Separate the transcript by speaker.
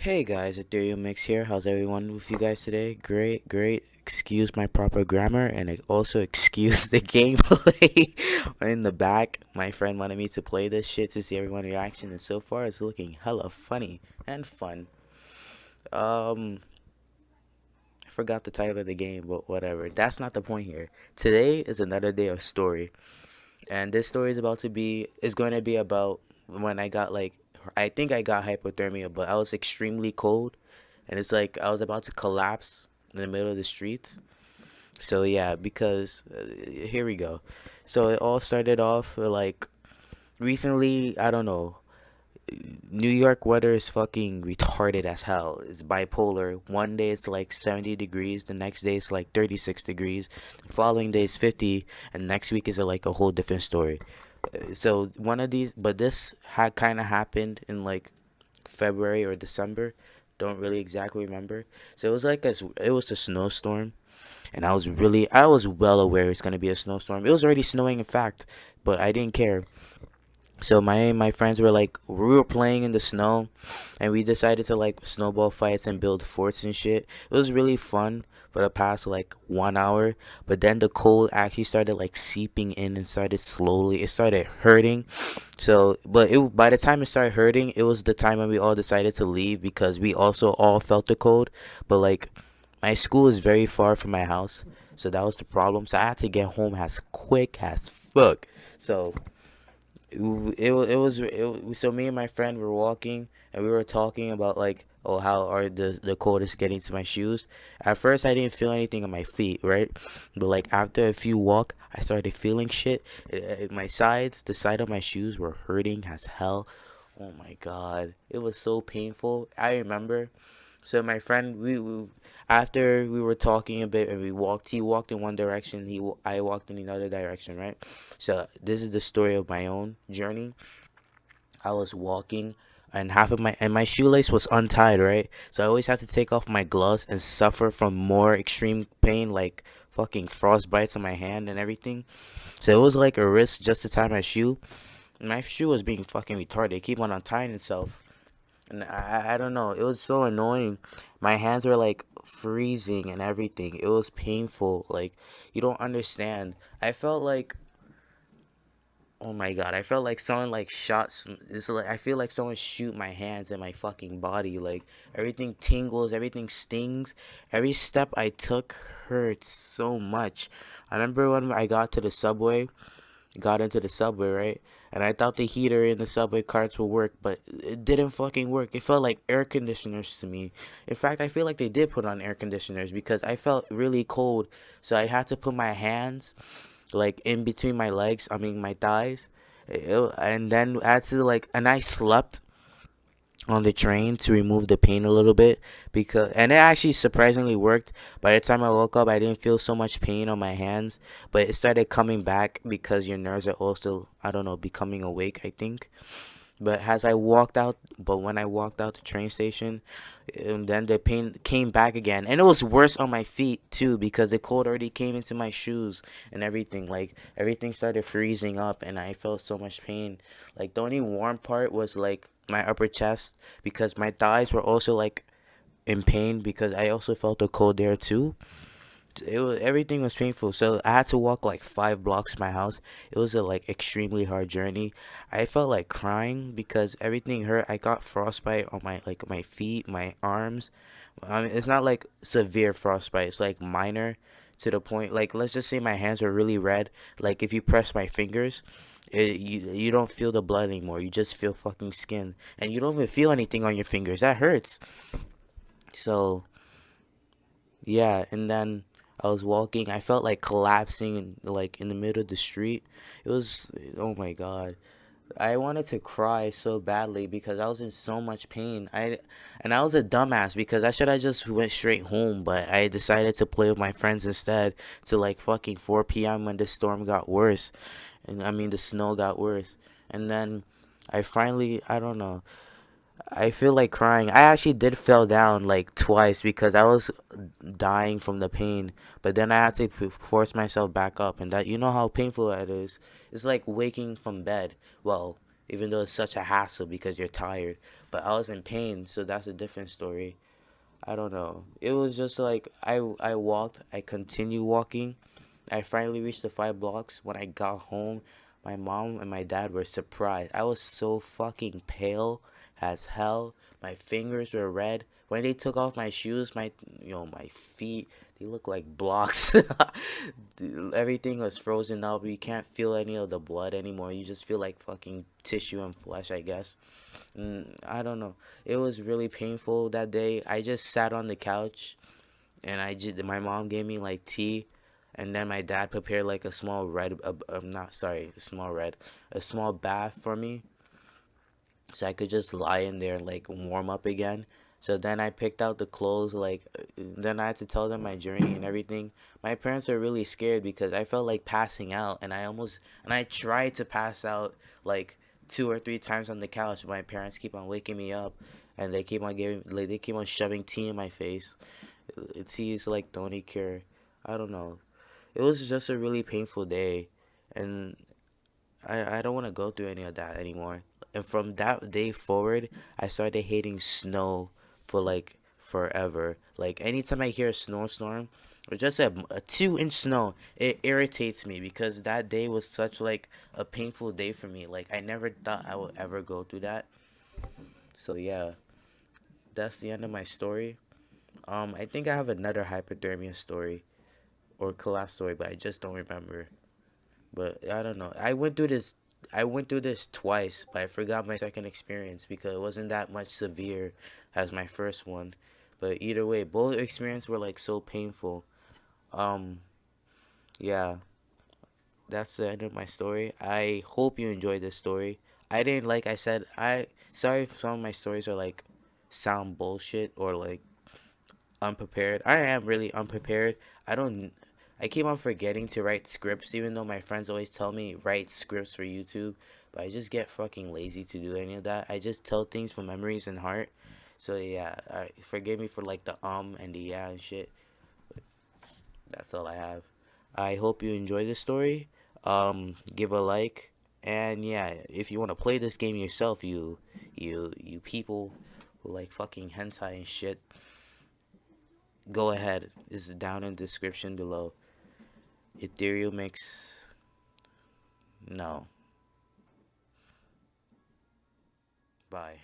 Speaker 1: Hey guys, Ethereum Mix here. How's everyone with you guys today? Great, great. Excuse my proper grammar and also excuse the gameplay in the back. My friend wanted me to play this shit to see everyone's reaction, and so far it's looking hella funny and fun. Um, I forgot the title of the game, but whatever. That's not the point here. Today is another day of story, and this story is going to be about when I got I think I got hypothermia, but I was extremely cold, and it's like I was about to collapse in the middle of the streets. So yeah, because here we go. So it all started off recently. I don't know. New York weather is fucking retarded as hell. It's bipolar. One day it's like 70 degrees, the next day it's like 36 degrees, the following day is 50, and next week is like a whole different story. So one of these, but this had kind of happened in like February or December. Don't really exactly remember. So it was it was a snowstorm, and I was well aware it's gonna be a snowstorm. It was already snowing, in fact, but I didn't care. So my friends were like, we were playing in the snow, and we decided to like snowball fights and build forts and shit. It was really fun for the past like 1 hour, but then the cold actually started like seeping in and started slowly. It started hurting. So, but by the time it started hurting, it was the time when we all decided to leave because we also all felt the cold. But like, my school is very far from my house, so that was the problem. So I had to get home as quick as fuck. So so me and my friend were walking, and we were talking about like, oh, how are the cold is getting to my shoes. At first I didn't feel anything on my feet, right? But like after a few walk, I started feeling shit. My sides, the side of my shoes were hurting as hell. Oh my god, it was so painful. I remember. So my friend, we after we were talking a bit and we walked, he walked in one direction, I walked in another direction, right? So this is the story of my own journey. I was walking, and my shoelace was untied, right? So I always had to take off my gloves and suffer from more extreme pain, like fucking frostbites on my hand and everything. So it was like a risk just to tie my shoe. My shoe was being fucking retarded. It keep on untying itself. And I don't know. It was so annoying. My hands were like freezing and everything. It was painful. Like, you don't understand. I felt like, oh my god, I felt like someone like it's like I feel like someone shoot my hands and my fucking body. Like, everything tingles, everything stings. Every step I took hurts so much. I remember when I got into the subway, right? And I thought the heater in the subway carts would work, but it didn't fucking work. It felt like air conditioners to me. In fact, I feel like they did put on air conditioners because I felt really cold. So I had to put my hands like in between my legs, I mean my thighs. And then and I slept on the train to remove the pain a little bit, and it actually surprisingly worked. By the time I woke up, I didn't feel so much pain on my hands, but it started coming back because your nerves are also, I don't know, becoming awake, I think. But when I walked out the train station, and then the pain came back again, and it was worse on my feet too because the cold already came into my shoes and everything. Like, everything started freezing up, and I felt so much pain. Like, the only warm part was like my upper chest, because my thighs were also like in pain because I also felt the cold there too. Everything was painful. So I had to walk like 5 blocks from my house. It was a like extremely hard journey. I felt like crying because everything hurt. I got frostbite on my feet, my arms. I mean, it's not like severe frostbite. It's like minor, to the point, like, let's just say my hands were really red. Like, if you press my fingers, you don't feel the blood anymore. You just feel fucking skin, and you don't even feel anything on your fingers. That hurts. So yeah, and then I was walking. I felt like collapsing in the middle of the street. It was, oh my god. I wanted to cry so badly because I was in so much pain. I was a dumbass because I should have just went straight home, but I decided to play with my friends instead to like fucking 4 p.m. when the storm got worse. And I mean the snow got worse. And then I don't know. I feel like crying. I actually did fell down like twice because I was dying from the pain. But then I had to force myself back up, and that, you know how painful that is. It's like waking from bed. Well, even though it's such a hassle because you're tired. But I was in pain, so that's a different story. I don't know. It was just like I walked, I continued walking. I finally reached the 5 blocks. When I got home, my mom and my dad were surprised. I was so fucking pale as hell. My fingers were red. When they took off my shoes, my feet, they look like blocks. Everything was frozen up. You can't feel any of the blood anymore. You just feel like fucking tissue and flesh, I guess. I don't know. It was really painful that day. I just sat on the couch and my mom gave me like tea, and then my dad prepared like a small red, not sorry, a small red, a small bath for me, so I could just lie in there and like warm up again. So then I picked out the clothes, then I had to tell them my journey and everything. My parents are really scared because I felt like passing out, and I tried to pass out like 2 or 3 times on the couch. My parents keep on waking me up, and they keep on shoving tea in my face. Tea is like the only cure. I don't know. It was just a really painful day, and I don't want to go through any of that anymore. And from that day forward, I started hating snow for like forever. Like anytime I hear a snowstorm or just a 2 inch snow, it irritates me because that day was such like a painful day for me. Like I never thought I would ever go through that. So yeah, that's the end of my story. I think I have another hypothermia story or collapse story, but I just don't remember. But I don't know. I went through this twice, but I forgot my second experience because it wasn't that much severe as my first one. But either way, both experiences were like so painful. Um, yeah, that's the end of my story. I hope you enjoyed this story. I didn't like I said I sorry if some of my stories are like sound bullshit or like unprepared. I am really unprepared. I don't. I keep on forgetting to write scripts, even though my friends always tell me write scripts for YouTube. But I just get fucking lazy to do any of that. I just tell things from memories and heart. So yeah, forgive me for like the and the yeah and shit. That's all I have. I hope you enjoy this story. Give a like, and yeah, if you want to play this game yourself, you people who like fucking hentai and shit, go ahead. This is down in the description below. Ethereal mix. No. Bye.